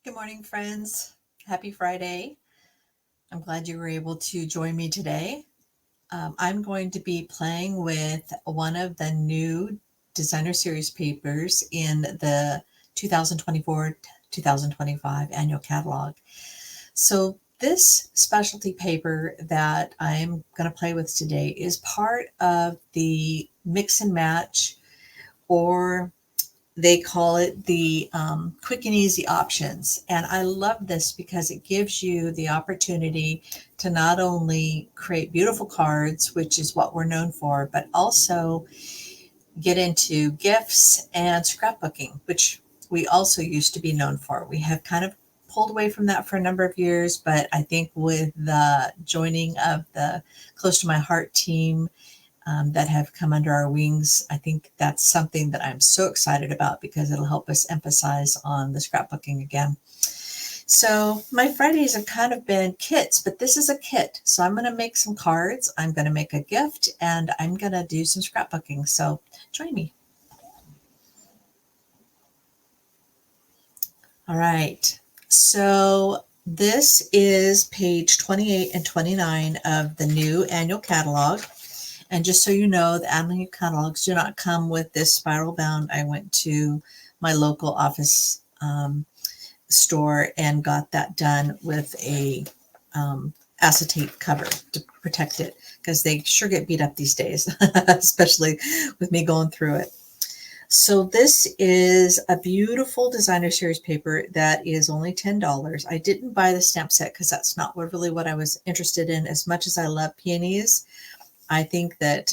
Good morning, friends. Happy Friday. I'm glad you were able to join me today. I'm going to be playing with one of the new designer series papers in the 2024-2025 annual catalog. So this specialty paper that I'm going to play with today is part of the mix and match, or they call it the quick and easy options. And I love this because it gives you the opportunity to not only create beautiful cards, which is what we're known for, but also get into gifts and scrapbooking, which we also used to be known for. We have kind of pulled away from that for a number of years, but I think with the joining of the Close to My Heart team that have come under our wings, I think that's something that I'm so excited about because it'll help us emphasize on the scrapbooking again. So my Fridays have kind of been kits, but this is a kit. So I'm going to make some cards, I'm going to make a gift, and I'm going to do some scrapbooking. So join me. All right. So this is page 28 and 29 of the new annual catalog. And just so you know, the annual catalogs do not come with this spiral bound. I went to my local office store and got that done with a acetate cover to protect it, because they sure get beat up these days, especially with me going through it. So this is a beautiful designer series paper that is only $10. I didn't buy the stamp set because that's not really what I was interested in. As much as I love peonies, I think that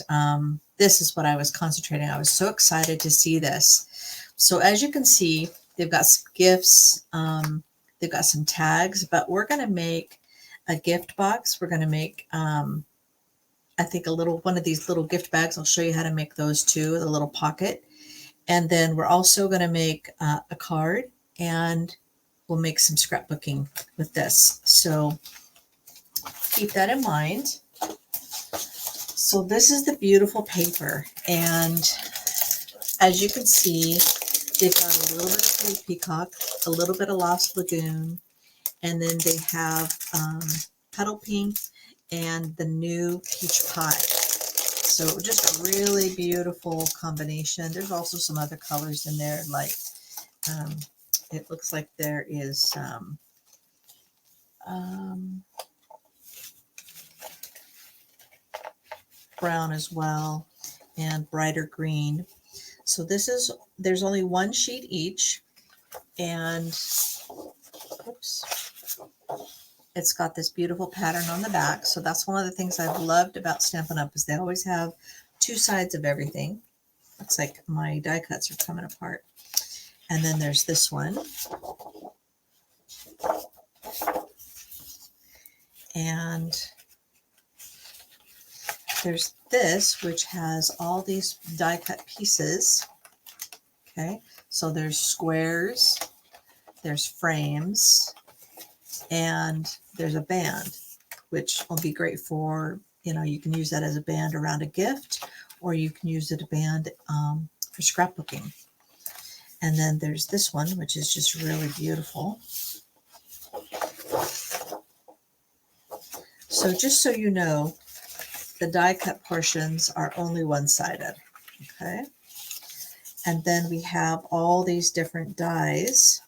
this is what I was concentrating. I was so excited to see this. So as you can see, they've got some gifts, they've got some tags, but we're going to make a gift box. We're going to make, I think, one of these little gift bags. I'll show you how to make those too, with a little pocket. And then we're also going to make a card, and we'll make some scrapbooking with this. So keep that in mind. So this is the beautiful paper, and as you can see, they've got a little bit of Fake Peacock, a little bit of Lost Lagoon, and then they have Petal Pink and the new Peach Pie. So just a really beautiful combination. There's also some other colors in there, like it looks like there is brown as well, and brighter green. So there's only one sheet each, and oops, it's got this beautiful pattern on the back. So that's one of the things I've loved about Stampin' Up, is they always have two sides of everything. Looks like my die cuts are coming apart. And then there's this one. And there's this, which has all these die cut pieces. Okay, so there's squares, there's frames, and there's a band, which will be great for, you can use that as a band around a gift, or you can use it a band for scrapbooking. And then there's this one, which is just really beautiful. So just so you know, the die cut portions are only one-sided, okay? And then we have all these different dies.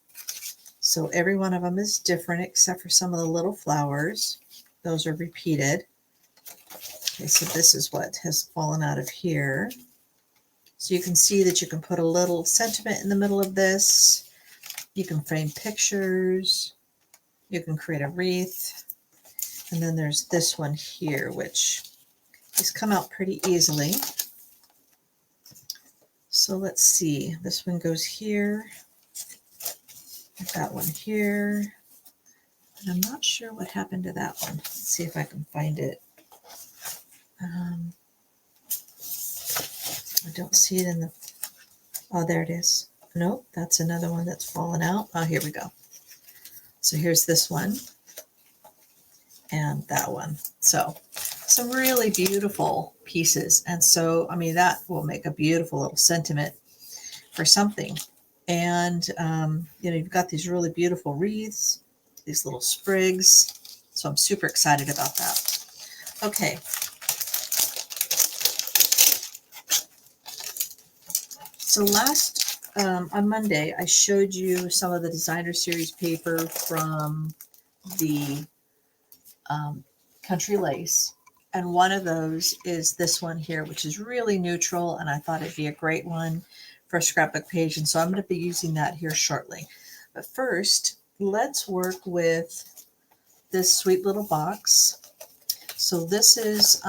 So every one of them is different except for some of the little flowers. Those are repeated. Okay, so this is what has fallen out of here. So you can see that you can put a little sentiment in the middle of this. You can frame pictures. You can create a wreath. And then there's this one here, which has come out pretty easily. So let's see. This one goes here. I've got one here. And I'm not sure what happened to that one. Let's see if I can find it. I don't see it in the... Oh, there it is. Nope, that's another one that's fallen out. Oh, here we go. So here's this one. And that one. So some really beautiful pieces. And so, I mean, that will make a beautiful little sentiment for something. And, you know, you've got these really beautiful wreaths, these little sprigs. So I'm super excited about that. Okay. So on Monday, I showed you some of the designer series paper from the Country Lace. And one of those is this one here, which is really neutral. And I thought it'd be a great one for a scrapbook page. And so I'm going to be using that here shortly. But first, let's work with this sweet little box. So this is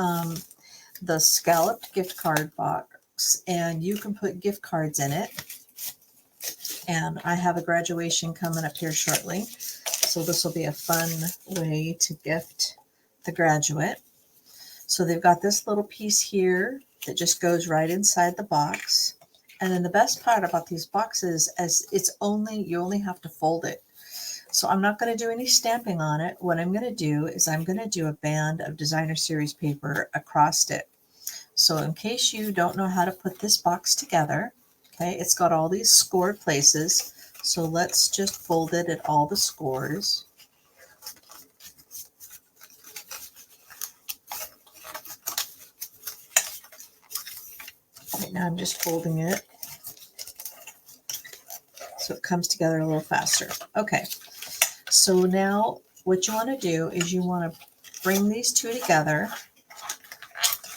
the scalloped gift card box, and you can put gift cards in it. And I have a graduation coming up here shortly. So this will be a fun way to gift the graduate. So they've got this little piece here that just goes right inside the box. And then the best part about these boxes is you only have to fold it. So I'm not going to do any stamping on it. What I'm going to do is I'm going to do a band of designer series paper across it. So in case you don't know how to put this box together, okay, it's got all these scored places. So let's just fold it at all the scores. Right now I'm just folding it so it comes together a little faster. Okay, so now what you want to do is you want to bring these two together,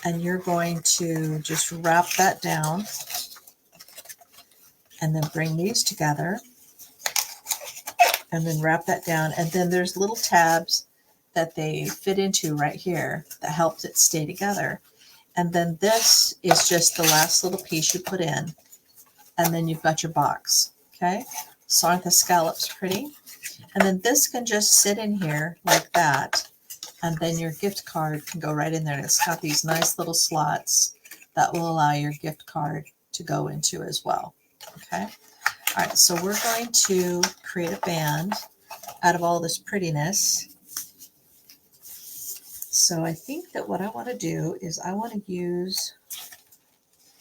and you're going to just wrap that down and then bring these together and then wrap that down. And then there's little tabs that they fit into right here that helps it stay together. And then this is just the last little piece you put in, and then you've got your box. Okay, so aren't the scallops pretty? And then this can just sit in here like that, and then your gift card can go right in there. And it's got these nice little slots that will allow your gift card to go into as well. Okay, all right, so we're going to create a band out of all this prettiness. So I think that what I want to do is I want to use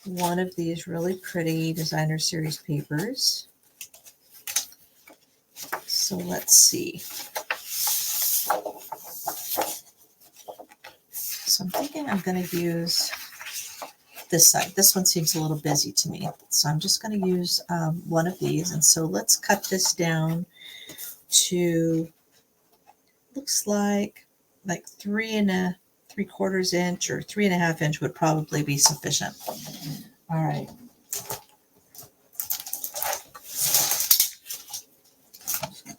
one of these really pretty designer series papers. So let's see. So I'm thinking I'm going to use this side. This one seems a little busy to me. So I'm just going to use one of these. And so let's cut this down to, looks like 3 3/4 inch or 3.5 inch would probably be sufficient. All right.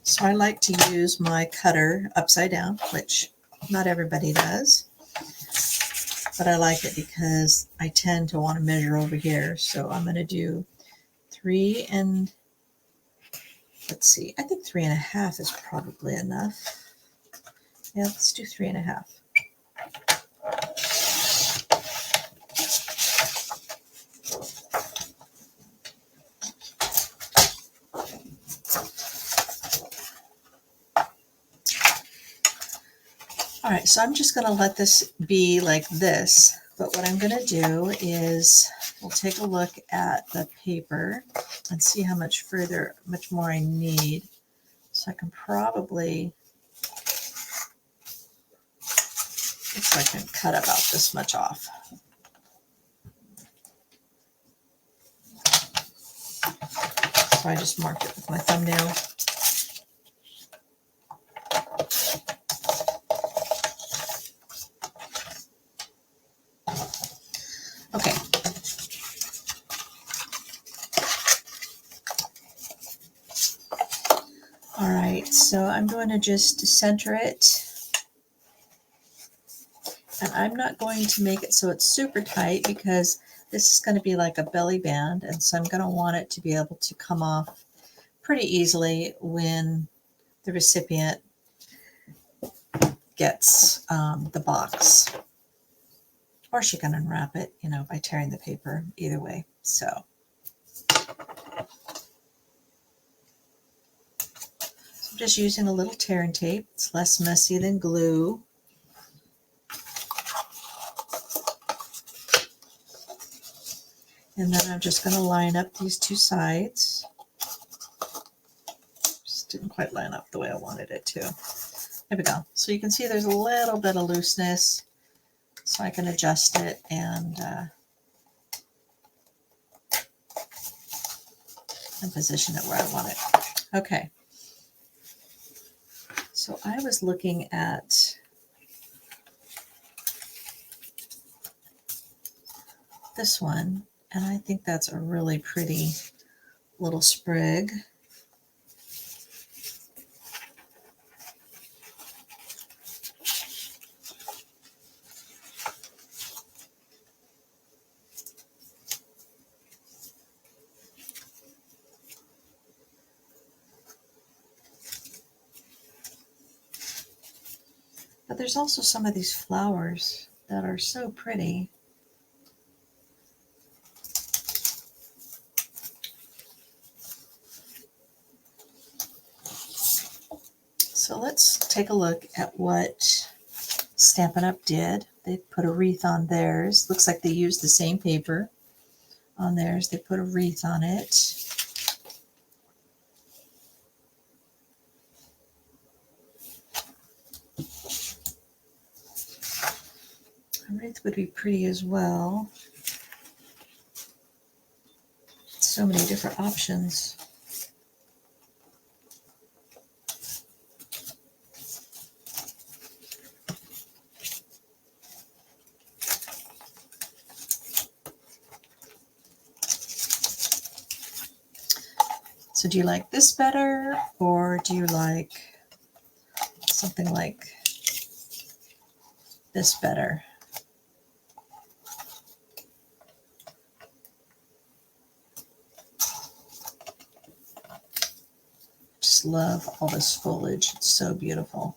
So I like to use my cutter upside down, which not everybody does, but I like it because I tend to want to measure over here. So I'm going to do 3 and, let's see, I think 3.5 is probably enough. Yeah, let's do 3.5. All right, so I'm just going to let this be like this, but what I'm going to do is we'll take a look at the paper and see how much more I need. So I can probably, looks like I can cut about this much off. So I just marked it with my thumbnail. Okay. All right, so I'm going to just center it. And I'm not going to make it so it's super tight because this is going to be like a belly band. And so I'm going to want it to be able to come off pretty easily when the recipient gets the box. Or she can unwrap it, you know, by tearing the paper, either way. So I'm just using a little tearing tape. It's less messy than glue. And then I'm just going to line up these two sides. didn't quite line up the way I wanted it to. There we go. So you can see there's a little bit of looseness, so I can adjust it and position it where I want it. Okay. So I was looking at this one, and I think that's a really pretty little sprig. But there's also some of these flowers that are so pretty. So let's take a look at what Stampin' Up! Did. They put a wreath on theirs. Looks like they used the same paper on theirs. They put a wreath on it. A wreath would be pretty as well. So many different options. So do you like this better, or do you like something like this better? Just love all this foliage. It's so beautiful.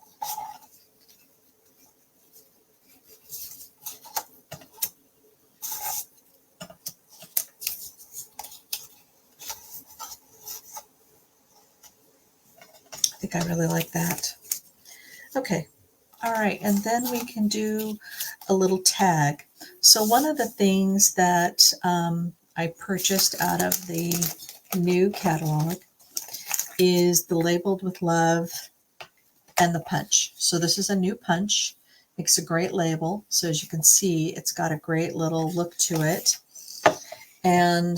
I think I really like that. Okay. All right. And then we can do a little tag. So one of the things that I purchased out of the new catalog is the Labeled with Love and the punch. So this is a new punch. Makes a great label. So as you can see, it's got a great little look to it. And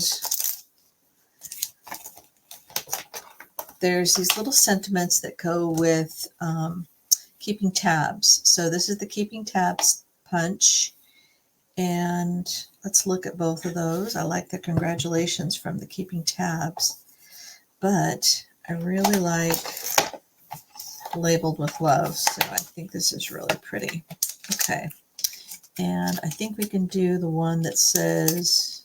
there's these little sentiments that go with keeping tabs. So this is the keeping tabs punch. And let's look at both of those. I like the congratulations from the keeping tabs, but I really like Labeled with Love. So I think this is really pretty. Okay. And I think we can do the one that says,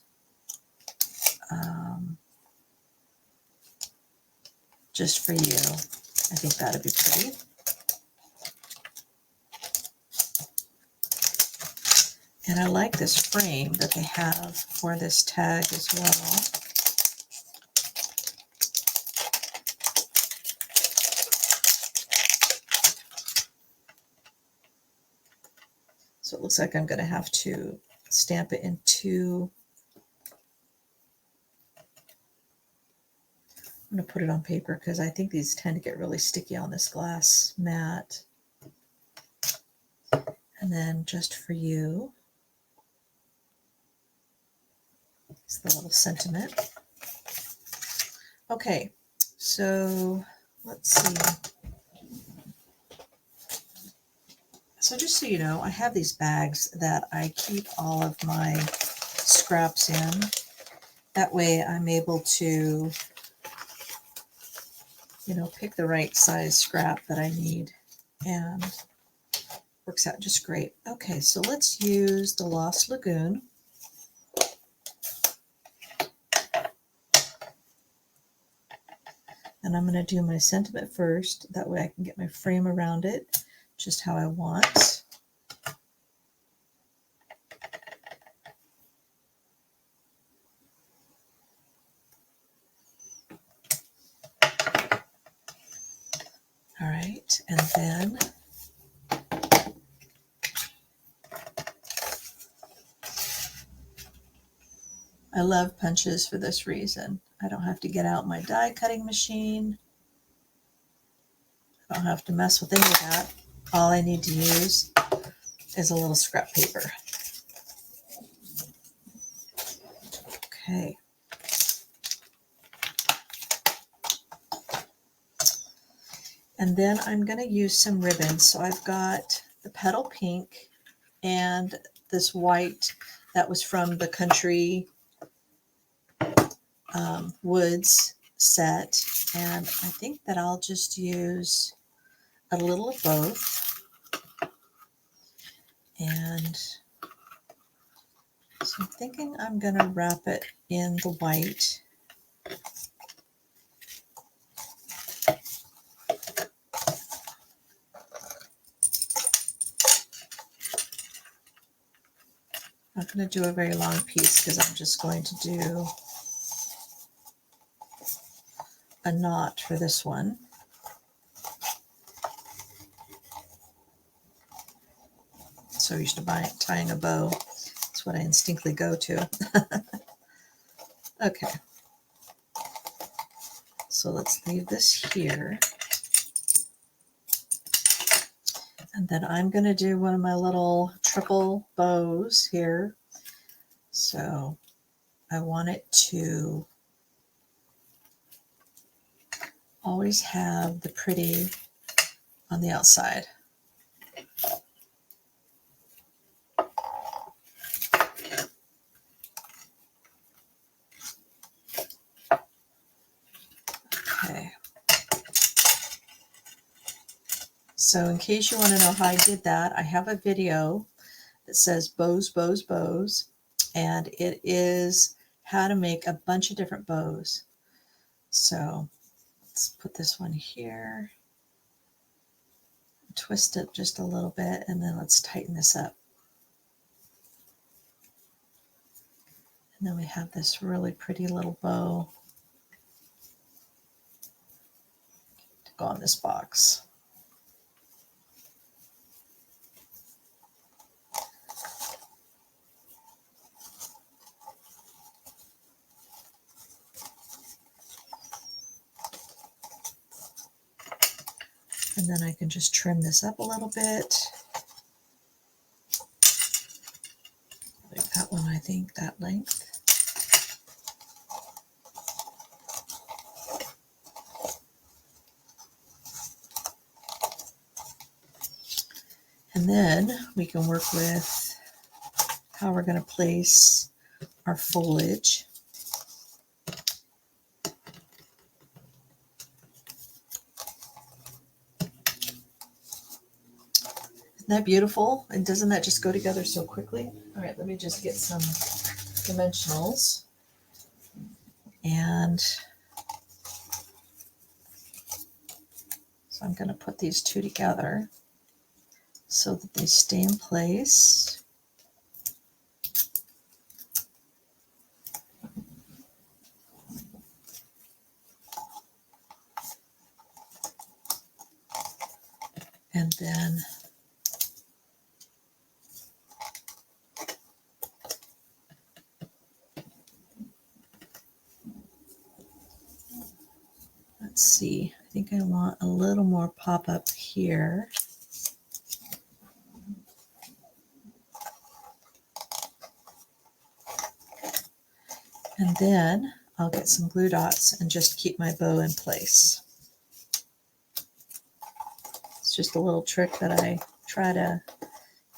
just for you. I think that'd be pretty. And I like this frame that they have for this tag as well. So it looks like I'm going to have to stamp it in two. I'm going to put it on paper because I think these tend to get really sticky on this glass mat. And then just for you, it's the little sentiment. Okay, so let's see. So just so you know, I have these bags that I keep all of my scraps in. That way I'm able to, pick the right size scrap that I need, and works out just great. Okay, so let's use the Lost Lagoon. And I'm going to do my sentiment first. That way I can get my frame around it just how I want. All right, and then I love punches for this reason. I don't have to get out my die cutting machine. I don't have to mess with any of that. All I need to use is a little scrap paper. Okay. And then I'm going to use some ribbons. So I've got the petal pink and this white that was from the Country Woods set. And I think that I'll just use a little of both. And so I'm thinking I'm going to wrap it in the white. I'm not going to do a very long piece because I'm just going to do a knot for this one. So used to tying a bow. That's what I instinctively go to. Okay. So let's leave this here. And then I'm going to do one of my little triple bows here. So I want it to always have the pretty on the outside. Okay. So in case you want to know how I did that, I have a video that says bows, bows, bows, and it is how to make a bunch of different bows. So let's put this one here, twist it just a little bit, and then let's tighten this up. And then we have this really pretty little bow to go on this box. And then I can just trim this up a little bit. Like that one, I think, that length. And then we can work with how we're going to place our foliage. Isn't that beautiful? And doesn't that just go together so quickly? All right, let me just get some dimensionals. And so I'm going to put these two together so that they stay in place. And then let's see, I think I want a little more pop up here. And then I'll get some glue dots and just keep my bow in place. It's just a little trick that I try to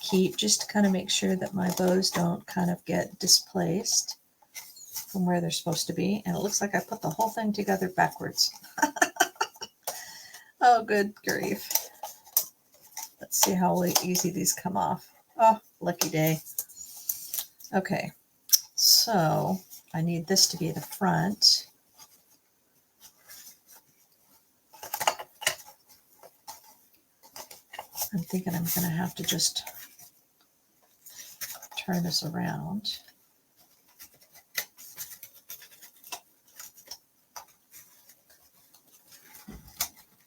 keep just to kind of make sure that my bows don't kind of get displaced from where they're supposed to be. And it looks like I put the whole thing together backwards. Oh, good grief. Let's see how easy these come off. Oh, lucky day. Okay, so I need this to be the front. I'm thinking I'm going to have to just turn this around.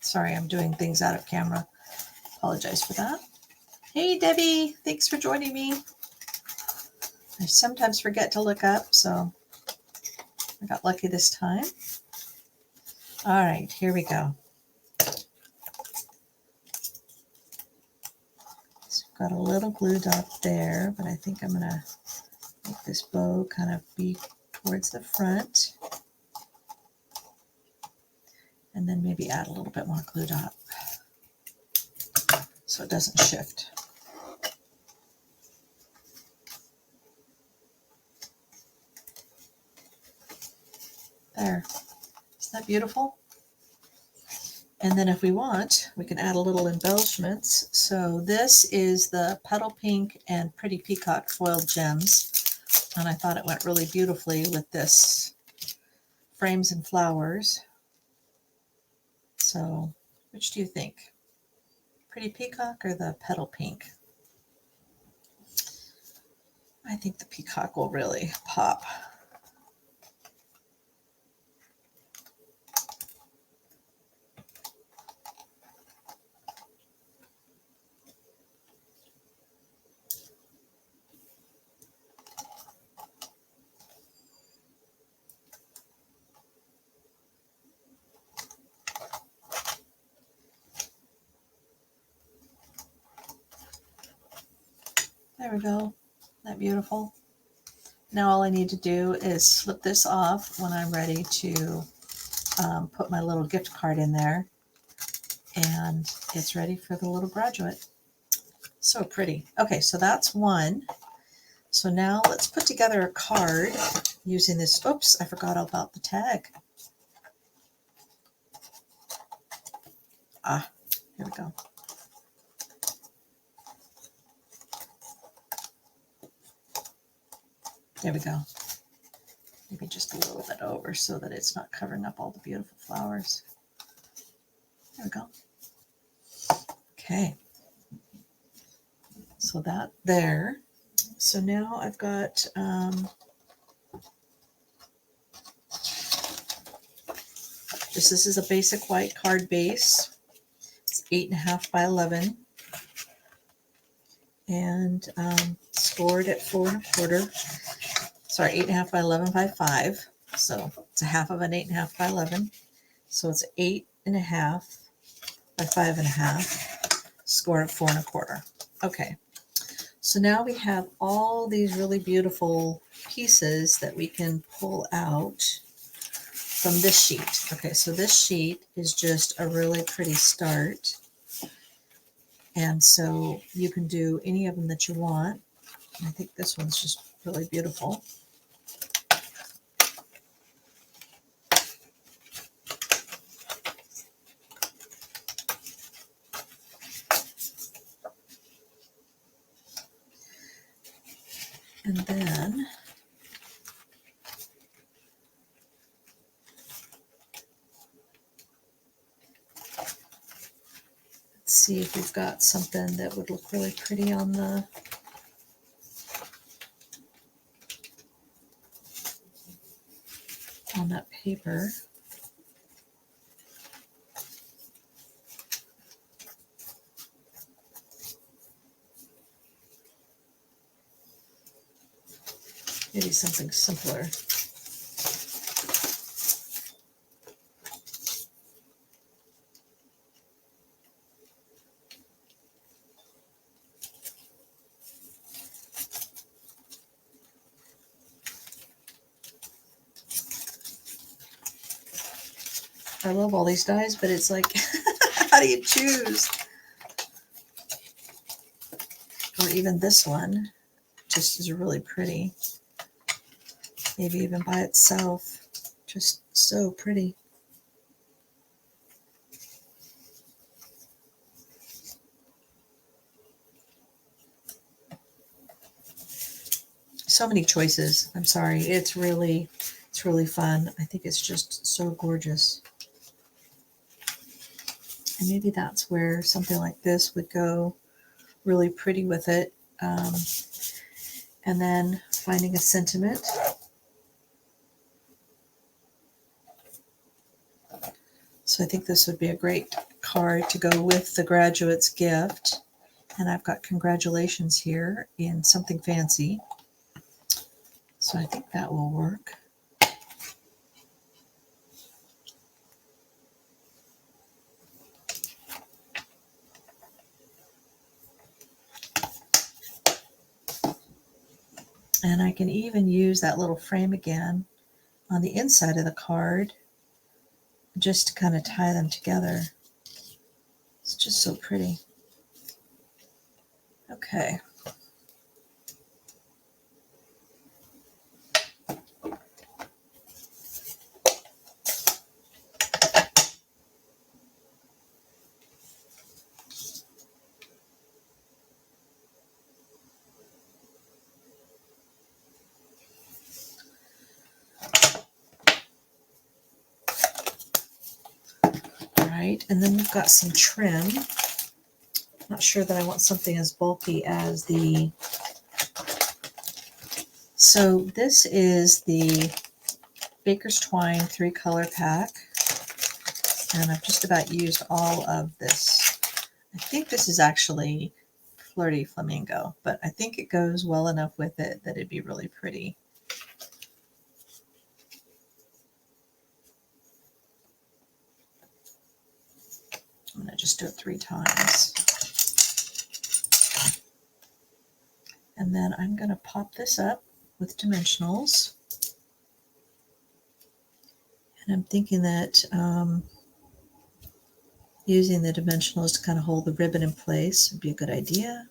Sorry, I'm doing things out of camera. Apologize for that. Hey, Debbie, thanks for joining me. I sometimes forget to look up, so I got lucky this time. All right, here we go. got a little glue dot there, but I think I'm going to make this bow kind of be towards the front. And then maybe add a little bit more glue dot so it doesn't shift. There. Isn't that beautiful? And then if we want, we can add a little embellishments. So this is the Petal Pink and Pretty Peacock foiled gems. And I thought it went really beautifully with this Frames and Flowers. So which do you think? Pretty Peacock or the Petal Pink? I think the peacock will really pop. There we go. Isn't that beautiful? Now all I need to do is slip this off when I'm ready to put my little gift card in there. And it's ready for the little graduate. So pretty. Okay, so that's one. So now let's put together a card using this. Oops, I forgot about the tag. Here we go. There we go. Maybe just a little bit over so that it's not covering up all the beautiful flowers. There we go. Okay. So that there. So now I've got this is a basic white card base. It's 8.5 by 11 and scored at 4 1/4. Sorry, 8.5 by 11 by 5. So it's a half of an 8.5 by 11. So it's 8.5 by 5.5. Scored at 4 1/4. Okay. So now we have all these really beautiful pieces that we can pull out from this sheet. Okay, so this sheet is just a really pretty start. And so you can do any of them that you want. I think this one's just really beautiful. And then let's see if we've got something that would look really pretty on that paper. Maybe something simpler. I love all these dies, but it's like, how do you choose? Or even this one just is really pretty. Maybe even by itself, just so pretty. So many choices. I'm sorry. It's really fun. I think it's just so gorgeous. And maybe that's where something like this would go really pretty with it. And then finding a sentiment. So I think this would be a great card to go with the graduate's gift. And I've got congratulations here in something fancy. So I think that will work. And I can even use that little frame again on the inside of the card just to kind of tie them together. It's just so pretty. Okay. Right, and then we've got some trim. Not sure that I want something as bulky as the... So this is the Baker's Twine 3-color pack, and I've just about used all of this. I think this is actually Flirty Flamingo, but I think it goes well enough with it that it'd be really pretty. I'm going to just do it 3 times. And then I'm going to pop this up with dimensionals. And I'm thinking that using the dimensionals to kind of hold the ribbon in place would be a good idea.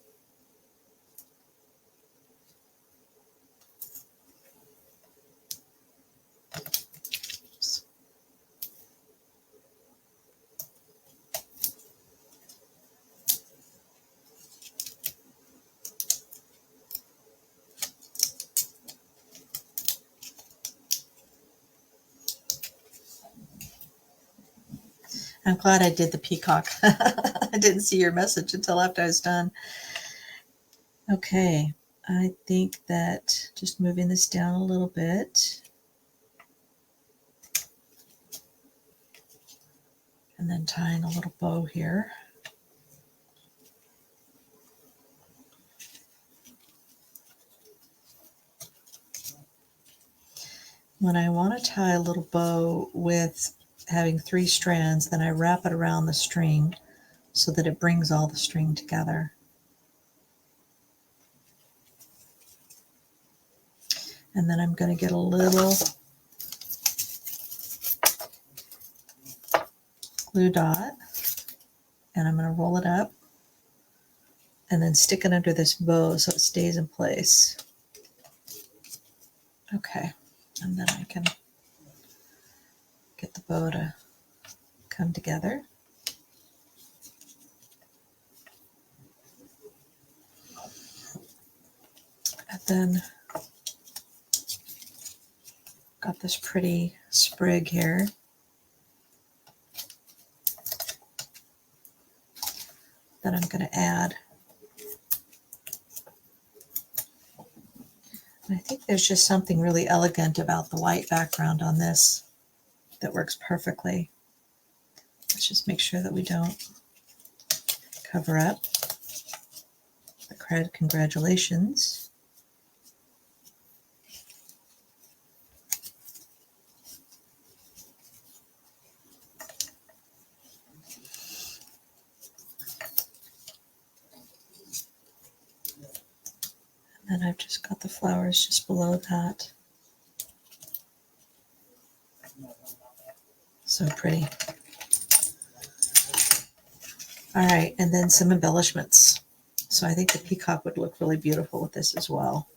I'm glad I did the peacock. I didn't see your message until after I was done. Okay, I think that just moving this down a little bit. And then tying a little bow here. When I want to tie a little bow with having 3 strands, then I wrap it around the string so that it brings all the string together. And then I'm going to get a little glue dot, and I'm going to roll it up and then stick it under this bow so it stays in place. Okay, and then I can get the bow to come together. And then got this pretty sprig here. That I'm going to add. And I think there's just something really elegant about the white background on this that works perfectly. Let's just make sure that we don't cover up the congratulations. And I've just got the flowers just below that. So pretty. All right, and then some embellishments. So I think the peacock would look really beautiful with this as well.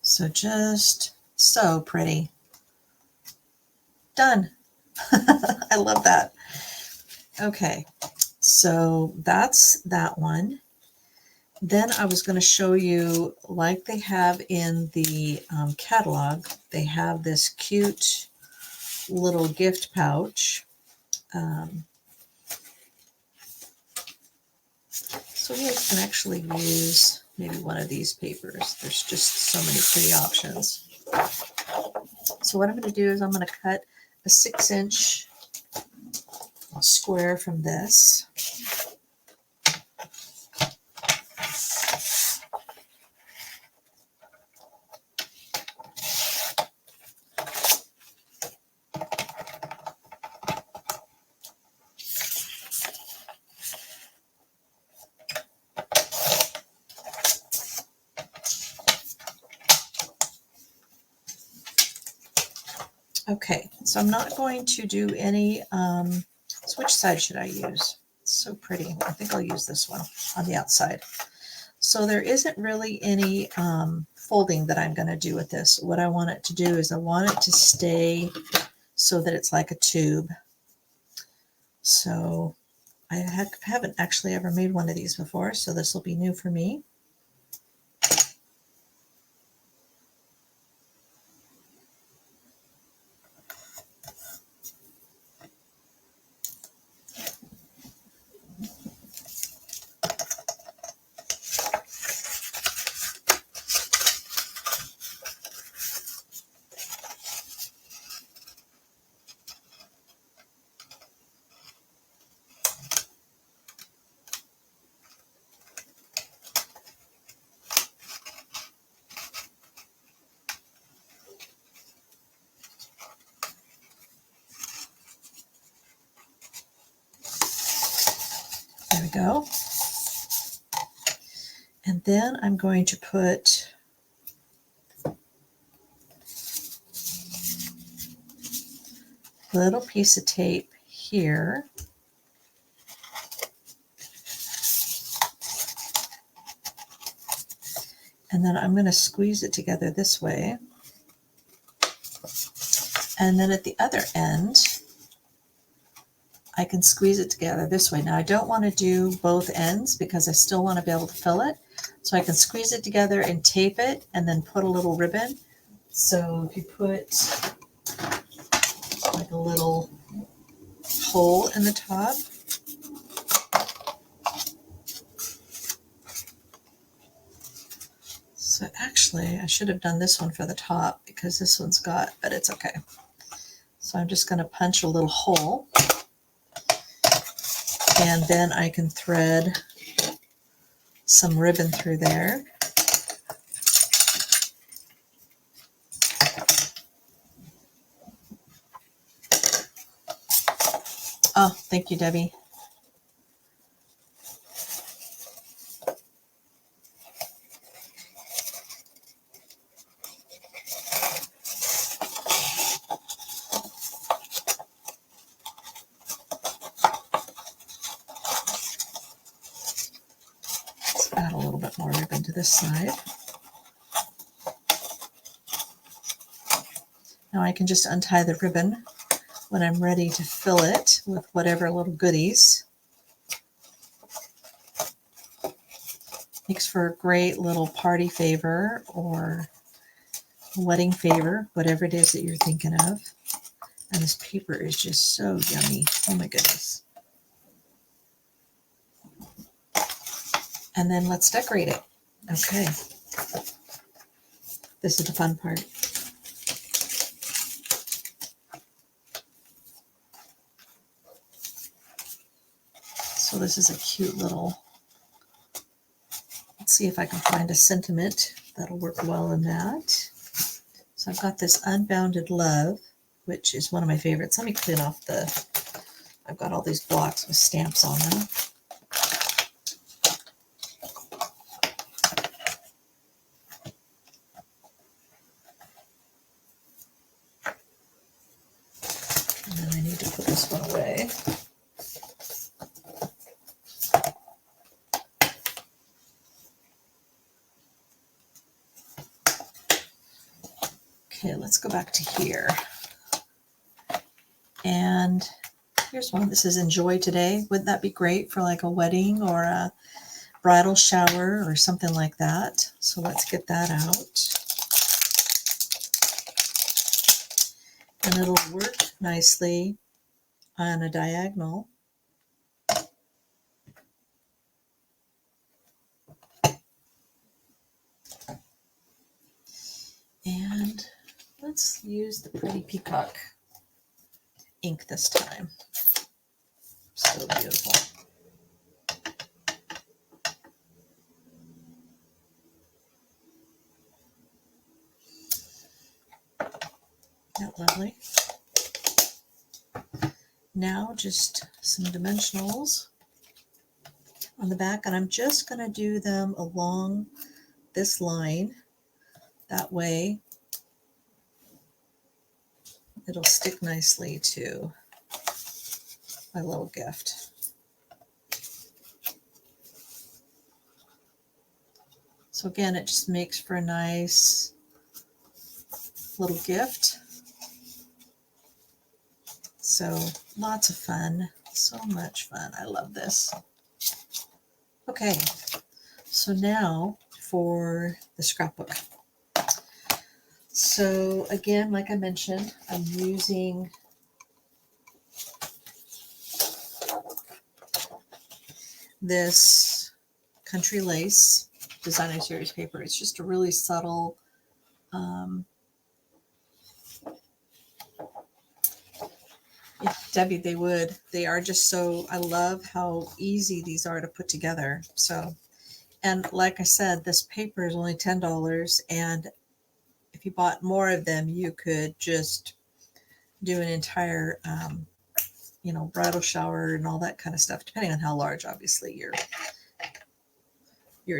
So just so pretty. Done. I love that. Okay, so that's that one. Then I was going to show you, like they have in the catalog, they have this cute little gift pouch. So we can actually use maybe one of these papers. There's just so many pretty options. So what I'm going to do is I'm going to cut a 6-inch square from this. Okay, so I'm not going to do any, so which side should I use? It's so pretty. I think I'll use this one on the outside. So there isn't really any folding that I'm going to do with this. What I want it to do is I want it to stay so that it's like a tube. So I haven't actually ever made one of these before, so this will be new for me. There we go. And then I'm going to put a little piece of tape here. And then I'm going to squeeze it together this way. And then at the other end, I can squeeze it together this way. Now I don't want to do both ends because I still want to be able to fill it. So I can squeeze it together and tape it and then put a little ribbon. So if you put like a little hole in the top, so actually I should have done this one for the top because this one's got, but it's okay. So I'm just going to punch a little hole and then I can thread some ribbon through there. Oh, thank you, Debbie. Let's add a little bit more ribbon to this side. Now I can just untie the ribbon when I'm ready to fill it with whatever little goodies. Makes for a great little party favor or wedding favor, whatever it is that you're thinking of. And this paper is just so yummy. Oh my goodness. And then let's decorate it. Okay. This is the fun part. So this is a cute little, let's see if I can find a sentiment that'll work well in that. So I've got this Unbounded Love, which is one of my favorites. Let me clean off I've got all these blocks with stamps on them. And then I need to put this one away. Okay, let's go back to here. And here's one. This is Enjoy Today. Wouldn't that be great for like a wedding or a bridal shower or something like that? So let's get that out. And it'll work nicely on a diagonal. And let's use the Pretty Peacock ink this time. So beautiful. Isn't that lovely? Now just some dimensionals on the back, and I'm just going to do them along this line. That way it'll stick nicely to my little gift. So again, it just makes for a nice little gift. So lots of fun, so much fun. I love this. Okay, so now for the scrapbook. So again, like I mentioned, I'm using this Country Lace Designer Series paper. It's just a really subtle, if Debbie, they would. They are just so, I love how easy these are to put together. So, and like I said, this paper is only $10, and if you bought more of them, you could just do an entire, you know, bridal shower and all that kind of stuff, depending on how large, obviously, your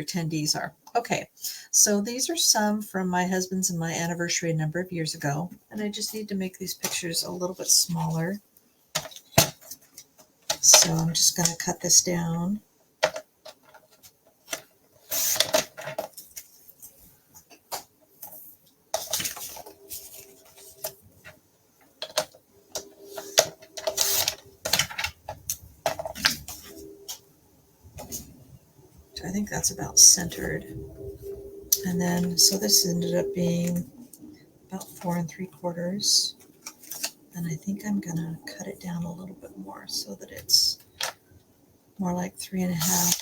attendees are. Okay, so these are some from my husband's and my anniversary a number of years ago, and I just need to make these pictures a little bit smaller. So I'm just going to cut this down. I think that's about centered. And then, so this ended up being about 4 3/4. And I think I'm going to cut it down a little bit more so that it's more like 3 1/2.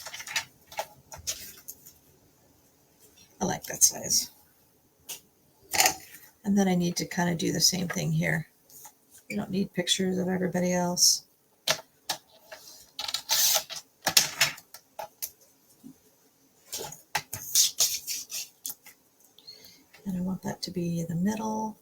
I like that size. And then I need to kind of do the same thing here. You don't need pictures of everybody else. And I want that to be the middle.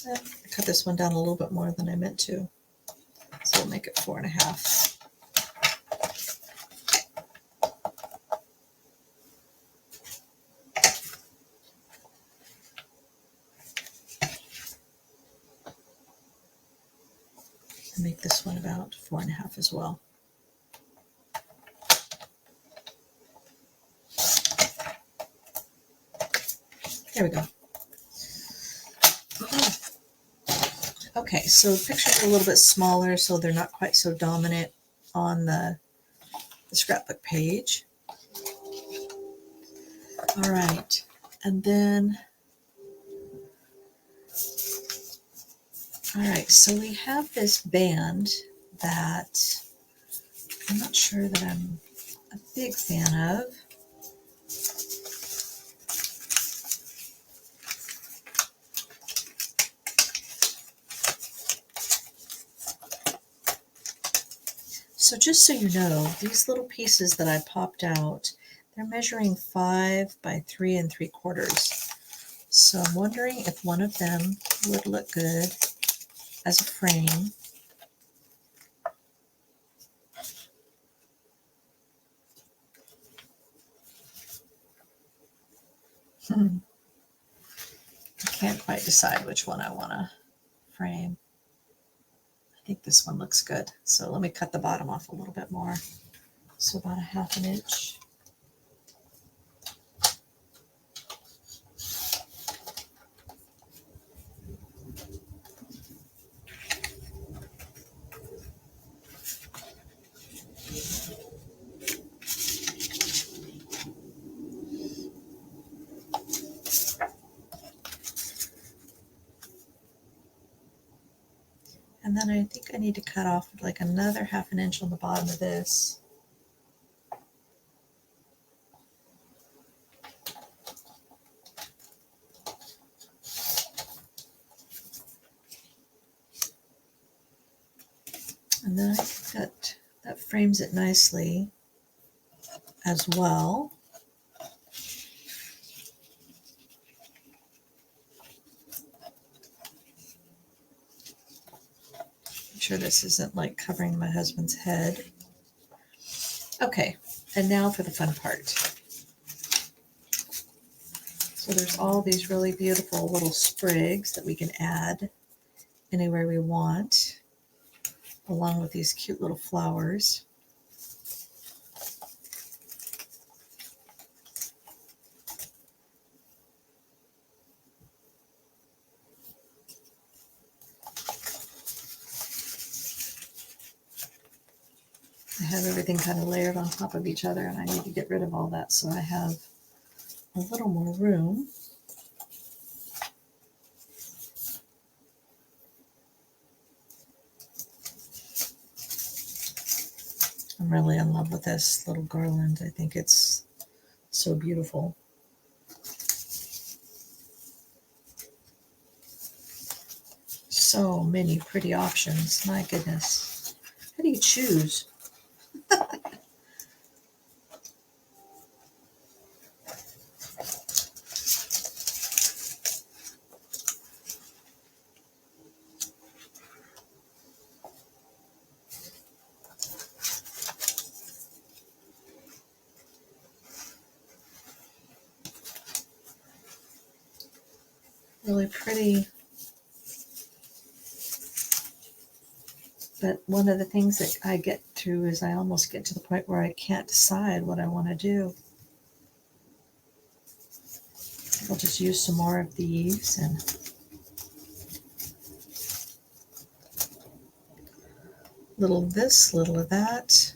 I cut this one down a little bit more than I meant to. So we'll make it 4 1/2. And make this one about 4 1/2 as well. There we go. Okay, so pictures are a little bit smaller, so they're not quite so dominant on the scrapbook page. All right, and then, all right, so we have this band that I'm not sure that I'm a big fan of. So just so you know, these little pieces that I popped out, they're measuring 5 by 3 3/4. So I'm wondering if one of them would look good as a frame. I can't quite decide which one I want to frame. I think this one looks good. So let me cut the bottom off a little bit more. So about 1/2 inch. And then I think I need to cut off like another 1/2 inch on the bottom of this. And then I think that frames it nicely as well. Make sure this isn't like covering my husband's head. Okay, and now for the fun part. So there's all these really beautiful little sprigs that we can add anywhere we want, along with these cute little flowers. I have everything kind of layered on top of each other, and I need to get rid of all that so I have a little more room. I'm really in love with this little garland. I think it's so beautiful. So many pretty options. My goodness. How do you choose? Really pretty. But one of the things that I get to is I almost get to the point where I can't decide what I want to do. I'll just use some more of these and little of this, little of that.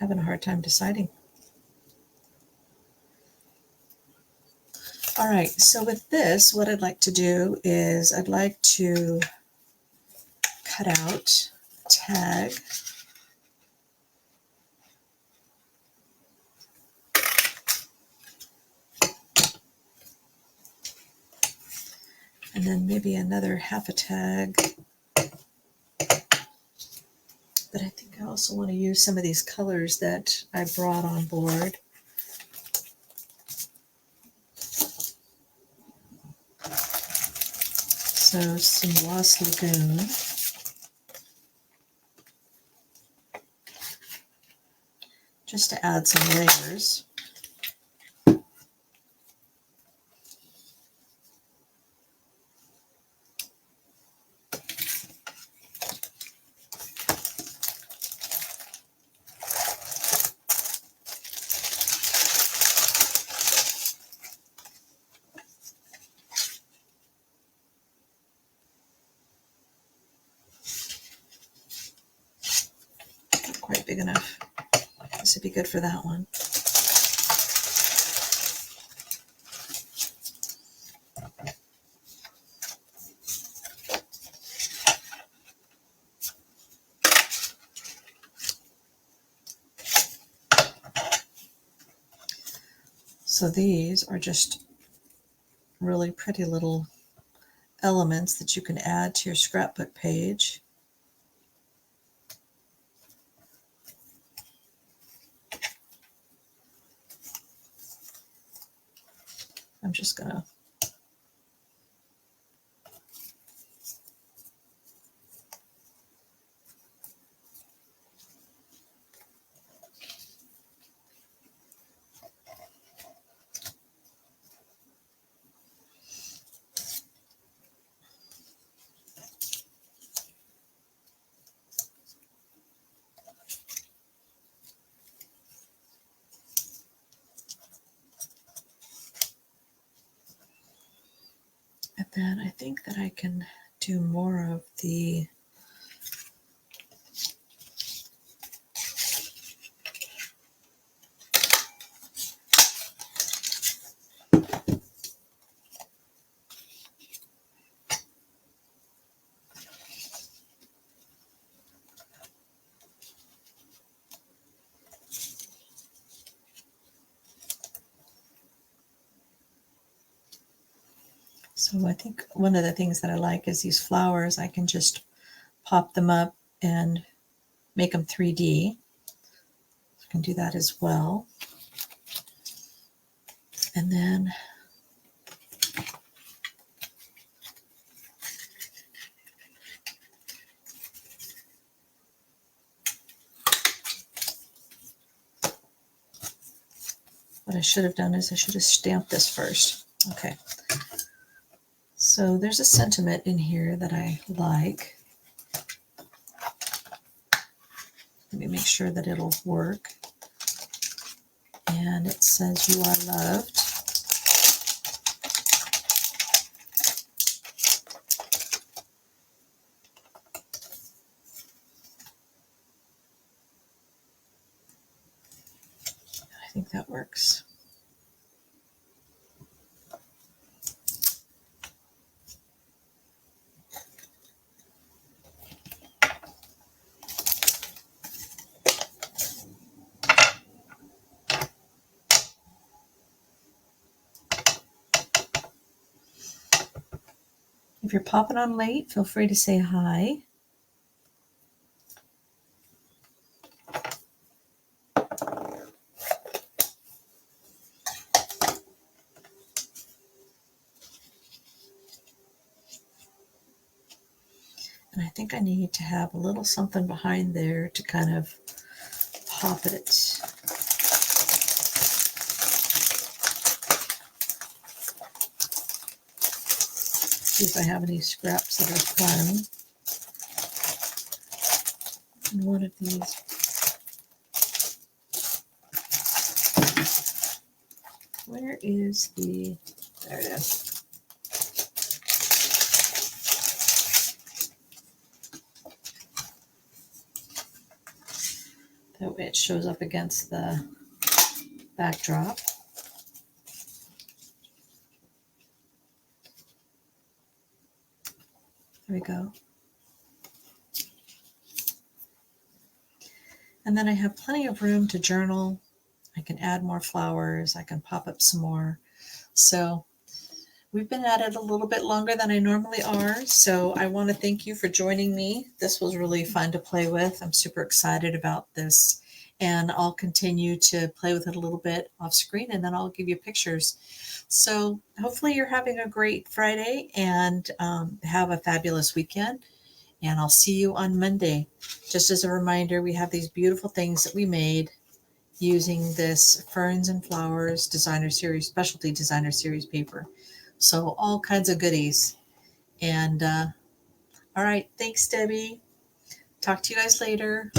Having a hard time deciding. All right, so with this, what I'd like to do is I'd like to cut out a tag. And then maybe another half a tag. But I think I also want to use some of these colors that I brought on board. So some Lost Lagoon. Just to add some layers. Quite big enough. This would be good for that one. So these are just really pretty little elements that you can add to your scrapbook page. I'm just going to and then I think that I can do more of the So I think one of the things that I like is these flowers. I can just pop them up and make them 3D. I can do that as well. And then what I should have done is I should have stamped this first. Okay. So there's a sentiment in here that I like. Let me make sure that it'll work. And it says, "You are loved." I think that works. If you're popping on late, feel free to say hi. And I think I need to have a little something behind there to kind of pop it. See if I have any scraps that are fun. And one of these. Where is the, there it is. That way it shows up against the backdrop. There we go. And then I have plenty of room to journal. I can add more flowers. I can pop up some more. So we've been at it a little bit longer than I normally are. So I want to thank you for joining me. This was really fun to play with. I'm super excited about this. And I'll continue to play with it a little bit off screen, and then I'll give you pictures. So hopefully you're having a great Friday and have a fabulous weekend. And I'll see you on Monday. Just as a reminder, we have these beautiful things that we made using this Ferns and Flowers Designer Series, Specialty Designer Series paper. So all kinds of goodies. And all right, thanks, Debbie. Talk to you guys later.